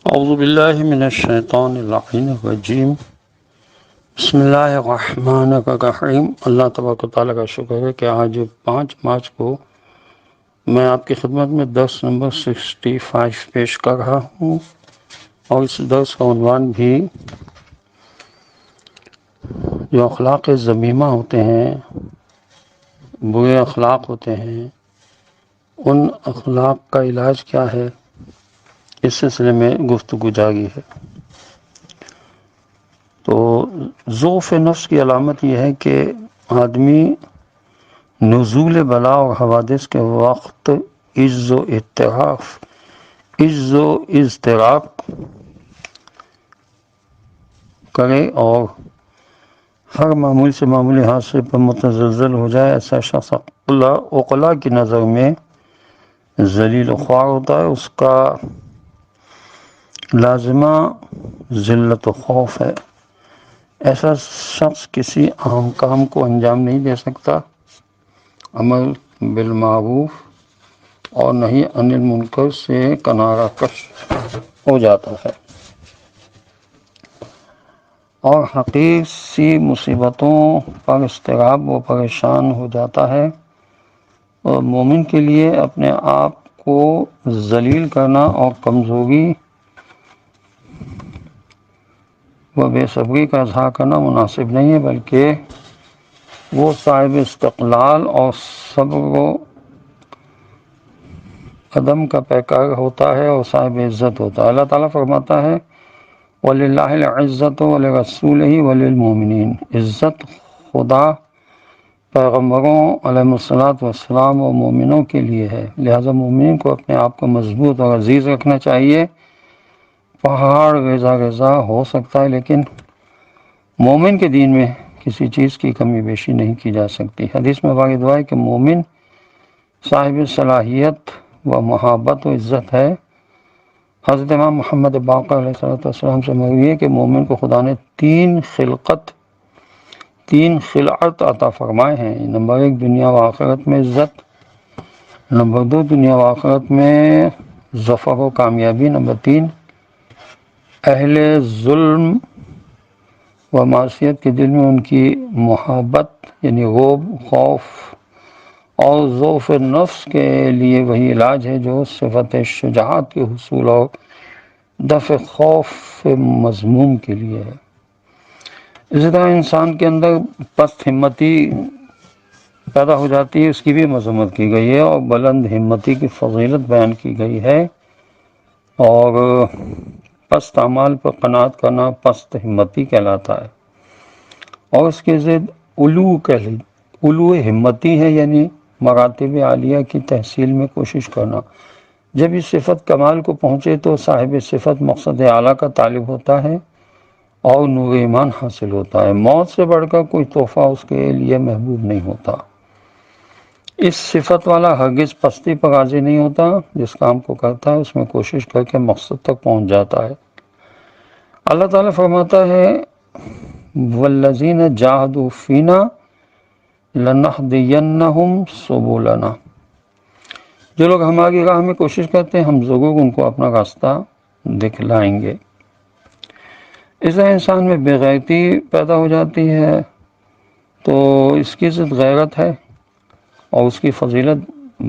اعوذ باللہ من الشیطان اللعین الرجیم بسم اللہ الرحمن الرحیم۔ اللہ تبارک و تعالیٰ کا شکر ہے کہ آج 5 مارچ کو میں آپ کی خدمت میں درس نمبر 65 پیش کر رہا ہوں، اور اس درس کا عنوان بھی جو اخلاق ذمیمہ ہوتے ہیں، برے اخلاق ہوتے ہیں، ان اخلاق کا علاج کیا ہے، اس سلسلے میں گفتگو جاری ہے۔ تو ضعف نفس کی علامت یہ ہے کہ آدمی نزول بلا اور حوادث کے وقت عجز و اضطراب کرے اور ہر معمول سے معمولی حادثے پر متزلزل ہو جائے۔ ایسا شخص عقلاء کی نظر میں ذلیل و خوار ہوتا ہے، اس کا لازمہ ذلت و خوف ہے۔ ایسا شخص کسی اہم کام کو انجام نہیں دے سکتا، عمل بالمعروف اور نہی عن المنکر سے کنارہ کش ہو جاتا ہے، اور حقیر سی مصیبتوں پر اضطراب و پریشان ہو جاتا ہے۔ اور مومن کے لیے اپنے آپ کو ذلیل کرنا اور کمزوری و بے صبری کا اظہار کرنا مناسب نہیں ہے، بلکہ وہ صاحب استقلال اور صبر و عدم کا پیکر ہوتا ہے اور صاحب عزت ہوتا ہے۔ اللہ تعالیٰ فرماتا ہے وَلِلَّهِ الْعِزَّةُ وَلِرَسُولِهِ وَلِلْمُؤْمِنِينَ، عزت خدا، پیغمبروں علیہ الصلوۃ والسلام اور مومنوں کے لیے ہے، لہذا مومنین کو اپنے آپ کو مضبوط اور عزیز رکھنا چاہیے۔ پہاڑ ریزہ ریزہ ہو سکتا ہے، لیکن مومن کے دین میں کسی چیز کی کمی بیشی نہیں کی جا سکتی۔ حدیث میں وارد ہوا ہے کہ مومن صاحب صلاحیت و محبت و عزت ہے۔ حضرت امام محمد باقر علیہ السلام سے مروی ہے کہ مومن کو خدا نے تین خلعت عطا فرمائے ہیں۔ نمبر 1 دنیا و آخرت میں عزت، نمبر 2 دنیا و آخرت میں ظفر و کامیابی، نمبر 3 اہل ظلم و معصیت کے دل میں ان کی محبت یعنی رعب، خوف، اور ضعف نفس کے لیے وہی علاج ہے جو صفت شجاعت کے حصول اور دفع خوف مذموم کے لیے ہے۔ اسی طرح انسان کے اندر پست ہمتی پیدا ہو جاتی ہے، اس کی بھی مذمت کی گئی ہے، اور بلند ہمتی کی فضیلت بیان کی گئی ہے، اور پست اعمال پر قناعت کرنا پست ہمتی کہلاتا ہے، اور اس کے ضد علو ہمتی ہے، یعنی مراتب عالیہ کی تحصیل میں کوشش کرنا۔ جب اس صفت کمال کو پہنچے تو صاحب صفت مقصد اعلیٰ کا طالب ہوتا ہے اور نور ایمان حاصل ہوتا ہے۔ موت سے بڑھ کر کوئی تحفہ اس کے لیے محبوب نہیں ہوتا۔ اس صفت والا ہرگز پستی پر راضی نہیں ہوتا، جس کام کو کرتا ہے اس میں کوشش کر کے مقصد تک پہنچ جاتا ہے۔ اللہ تعالیٰ فرماتا ہے وَالَّذِينَ جَاهَدُوا فِينَا لَنَهْدِيَنَّهُمْ سُبُلَنَا، جو لوگ ہماری راہ میں کوشش کرتے ہیں ہم ضرور ان کو اپنا راستہ دکھلائیں گے۔ اس طرح انسان میں بے غیرتی پیدا ہو جاتی ہے، تو اس کی ضد غیرت ہے، اور اس کی فضیلت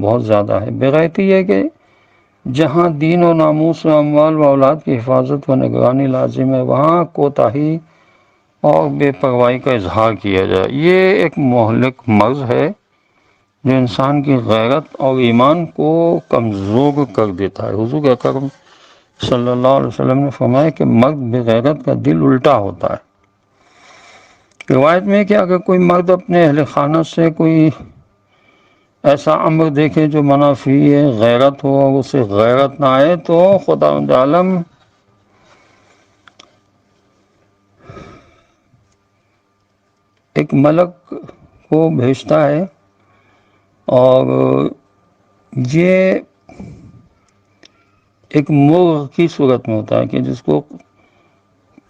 بہت زیادہ ہے۔ بے غیرتی یہ کہ جہاں دین و ناموس و اموال و اولاد کی حفاظت و نگرانی لازم ہے، وہاں کوتاہی اور بے پرواہی کا اظہار کیا جائے۔ یہ ایک مہلک مرض ہے جو انسان کی غیرت اور ایمان کو کمزور کر دیتا ہے۔ حضور اکرم صلی اللہ علیہ وسلم نے فرمایا کہ مرد بغیرت کا دل الٹا ہوتا ہے۔ روایت میں ہے کہ اگر کوئی مرد اپنے اہل خانہ سے کوئی ایسا امر دیکھے جو منافی غیرت ہو اور اسے غیرت نہ آئے، تو خداوند عالم ایک ملک کو بھیجتا ہے، اور یہ ایک مرغ کی صورت میں ہوتا ہے کہ جس کو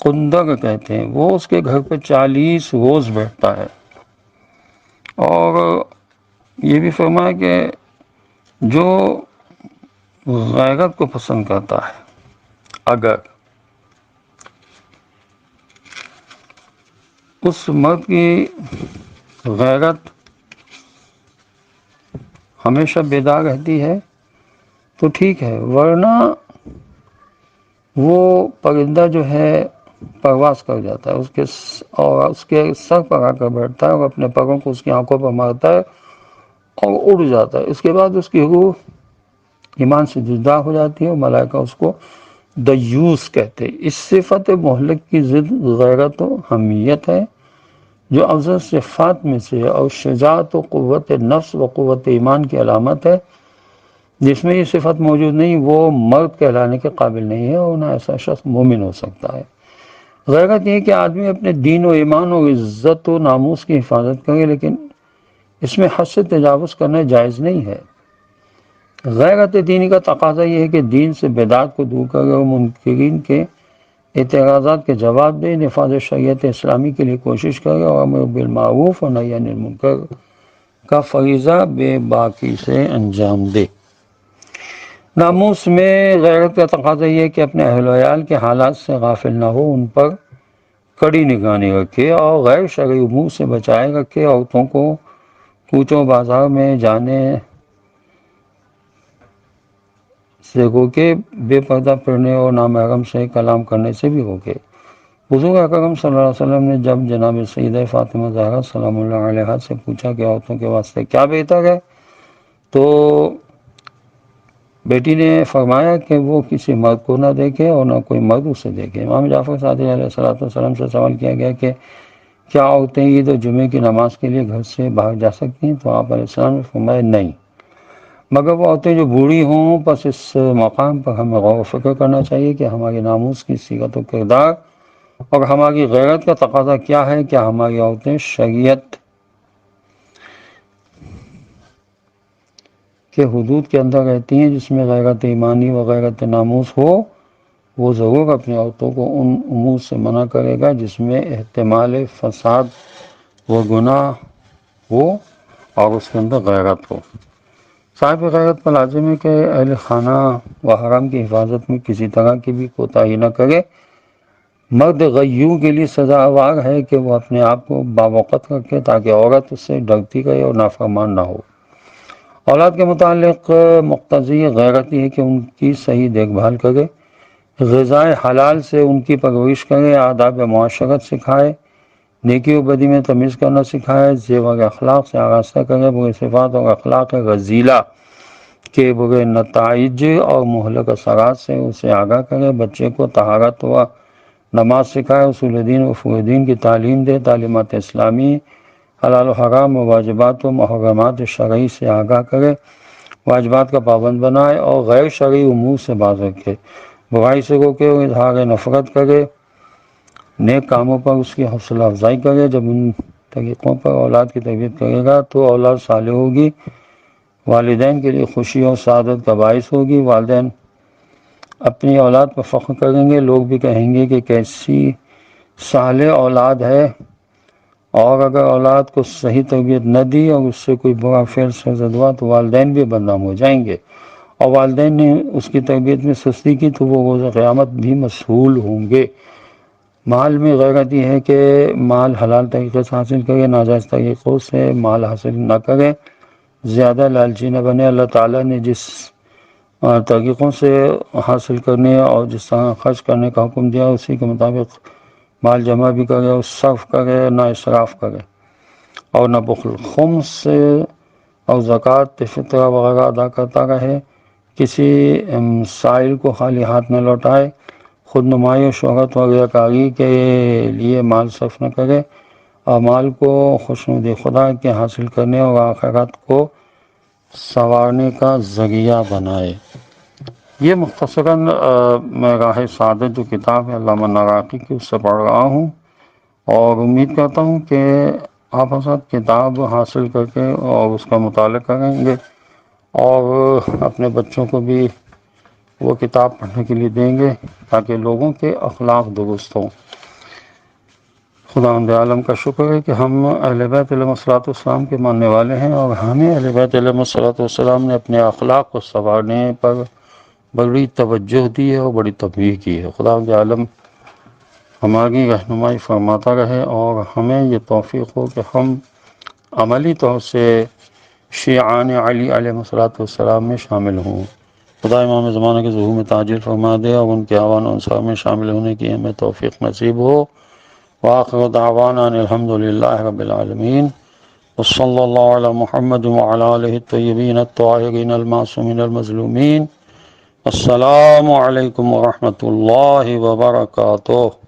قندق کہتے ہیں، وہ اس کے گھر پہ 40 روز بیٹھتا ہے، اور یہ بھی فرمایا کہ جو غیرت کو پسند کرتا ہے اگر اس مرد کی غیرت ہمیشہ بیدار رہتی ہے تو ٹھیک ہے، ورنہ وہ پرندہ جو ہے پرواز کر جاتا ہے اور اس کے سر پر آ کر بیٹھتا ہے اور اپنے پروں کو اس کی آنکھوں پر مارتا ہے اور اڑ جاتا ہے۔ اس کے بعد اس کی روح ایمان سے جدا ہو جاتی ہے اور ملائکہ اس کو دیوس کہتے ہیں۔ اس صفت مہلک کی ضد غیرت و حمیت ہے جو افضل صفات میں سے اور شجاعت و قوت نفس و قوت ایمان کی علامت ہے۔ جس میں یہ صفت موجود نہیں وہ مرد کہلانے کے قابل نہیں ہے اور نہ ایسا شخص مومن ہو سکتا ہے۔ غیرت یہ ہے کہ آدمی اپنے دین و ایمان اور عزت و ناموس کی حفاظت کرے، لیکن اس میں حد سے تجاوز کرنا جائز نہیں ہے۔ غیرت دینی کا تقاضا یہ ہے کہ دین سے بدعت کو دور کرے اور منکرین کے اعتراضات کے جواب دے، نفاذ شریعت اسلامی کے لیے کوشش کرے اور امر بالمعروف اور نہی عن المنکر کا فریضہ بے باکی سے انجام دے۔ ناموس میں غیرت کا تقاضا یہ ہے کہ اپنے اہل و عیال کے حالات سے غافل نہ ہو، ان پر کڑی نگرانی رکھے اور غیر شرعی امور سے بچائے رکھے۔ عورتوں کو کوچوں بازار میں جانے سے روکے، بے پردہ پھرنے اور نامحرم سے کلام کرنے سے بھی روکے۔ حضور اکرم صلی اللہ علیہ وسلم نے جب جناب سیدہ فاطمہ زہرا سلام اللہ علیہا سے پوچھا کہ عورتوں کے واسطے کیا بہتر ہے، تو بیٹی نے فرمایا کہ وہ کسی مرد کو نہ دیکھے اور نہ کوئی مرد اسے دیکھے۔ امام جعفر صادق علیہ السلام سے سوال کیا گیا کہ کیا عورتیں عید اور جمعے کی نماز کے لیے گھر سے باہر جا سکتی ہیں، تو آپ علیہ السلام نے فرمایا نہیں، مگر وہ عورتیں جو بوڑھی ہوں۔ پس اس مقام پر ہمیں غور و فکر کرنا چاہیے کہ ہماری ناموس کی صیغت و کردار اور ہماری غیرت کا تقاضا کیا ہے۔ کیا ہماری عورتیں شریعت کے حدود کے اندر رہتی ہیں جس میں غیرت ایمانی و غیرت ناموس ہو؟ وہ ضرور اپنی عورتوں کو ان امور سے منع کرے گا جس میں احتمال فساد و گناہ ہو اور اس کے اندر غیرت ہو۔ صاحب غیرت پر لازم ہے کہ اہل خانہ و حرم کی حفاظت میں کسی طرح کی بھی کوتاہی نہ کرے۔ مرد غیور کے لیے سزاوار ہے کہ وہ اپنے آپ کو باوقت رکھے تاکہ عورت اس سے ڈرتی رہے اور نافرمان نہ ہو۔ اولاد کے متعلق مقتضی غیرت یہ ہے کہ ان کی صحیح دیکھ بھال کرے، غذائے حلال سے ان کی پرورش کرے، آداب معاشرت سکھائے، نیکی و بدی میں تمیز کرنا سکھائے، زیور اخلاق سے آراستہ کرے، برے صفات اور اخلاق رذیلہ کے برے نتائج اور مہلک اثرات سے اسے آگاہ کرے، بچے کو طہارت و نماز سکھائے، اصول دین و فروع دین کی تعلیم دے، تعلیمات اسلامی، حلال و حرام و واجبات و محرمات شرعی سے آگاہ کرے، واجبات کا پابند بنائے اور غیر شرعی امور سے باز رکھے، برائی سے روکے اور اظہار نفرت کرے، نیک کاموں پر اس کی حوصلہ افزائی کرے۔ جب ان طریقوں پر اولاد کی تربیت کرے گا تو اولاد صالح ہوگی، والدین کے لیے خوشی اور سعادت کا باعث ہوگی، والدین اپنی اولاد پر فخر کریں گے، لوگ بھی کہیں گے کہ کیسی صالح اولاد ہے۔ اور اگر اولاد کو صحیح تربیت نہ دی اور اس سے کوئی برا فعل سرزد ہوا تو والدین بھی بدنام ہو جائیں گے، اور والدین نے اس کی تربیت میں سستی کی تو وہ روز قیامت بھی مسئول ہوں گے۔ مال میں غیرت یہ ہے کہ مال حلال طریقے سے حاصل کرے، ناجائز طریقوں سے مال حاصل نہ کرے، زیادہ لالچی نہ بنے۔ اللہ تعالیٰ نے جس طریقوں سے حاصل کرنے اور جس طرح خرچ کرنے کا حکم دیا اسی کے مطابق مال جمع بھی کرے اور صرف کرے، نہ اسراف کرے اور نہ بخل۔ خمس اور زکوٰۃ فطرہ وغیرہ ادا کرتا رہے، کسی سائل کو خالی ہاتھ نہ لوٹائے، خود نمائی و شہرت و ریاکاری کے لیے مال صرف نہ کرے، اور مال کو خوشنود خدا کے حاصل کرنے اور آخرت کو سنوارنے کا ذریعہ بنائے۔ یہ مختصراً میں راہ سعادت جو کتاب ہے علامہ نراقی کی اس سے پڑھ رہا ہوں، اور امید کرتا ہوں کہ آپ حضرات کتاب حاصل کر کے اور اس کا مطالعہ کریں گے اور اپنے بچوں کو بھی وہ کتاب پڑھنے کے لیے دیں گے تاکہ لوگوں کے اخلاق درست ہوں۔ خداوند عالم کا شکر ہے کہ ہم اہل بیت علیہ الصلوۃ والسلام کے ماننے والے ہیں، اور ہمیں اہل بیت علیہ الصلوۃ والسلام نے اپنے اخلاق کو سنوارنے پر بڑی توجہ دی ہے اور بڑی تبلیغ کی ہے۔ خدا کے عالم ہماری رہنمائی فرماتا رہے اور ہمیں یہ توفیق ہو کہ ہم عملی طور سے شیعان علی علیہ السلام میں شامل ہوں۔ خدا امام زمانہ کے ظہور میں تاجر فرما دے اور ان کے اعوان و انصار میں شامل ہونے کی ہمیں توفیق نصیب ہو۔ وآخر دعوانا ان الحمدللہ رب العالمین، وصلی اللہ علی محمد وعلی آلہ الطیبین الطاہرین المعصومین المظلومین۔ السلام علیکم ورحمۃ اللہ وبرکاتہ۔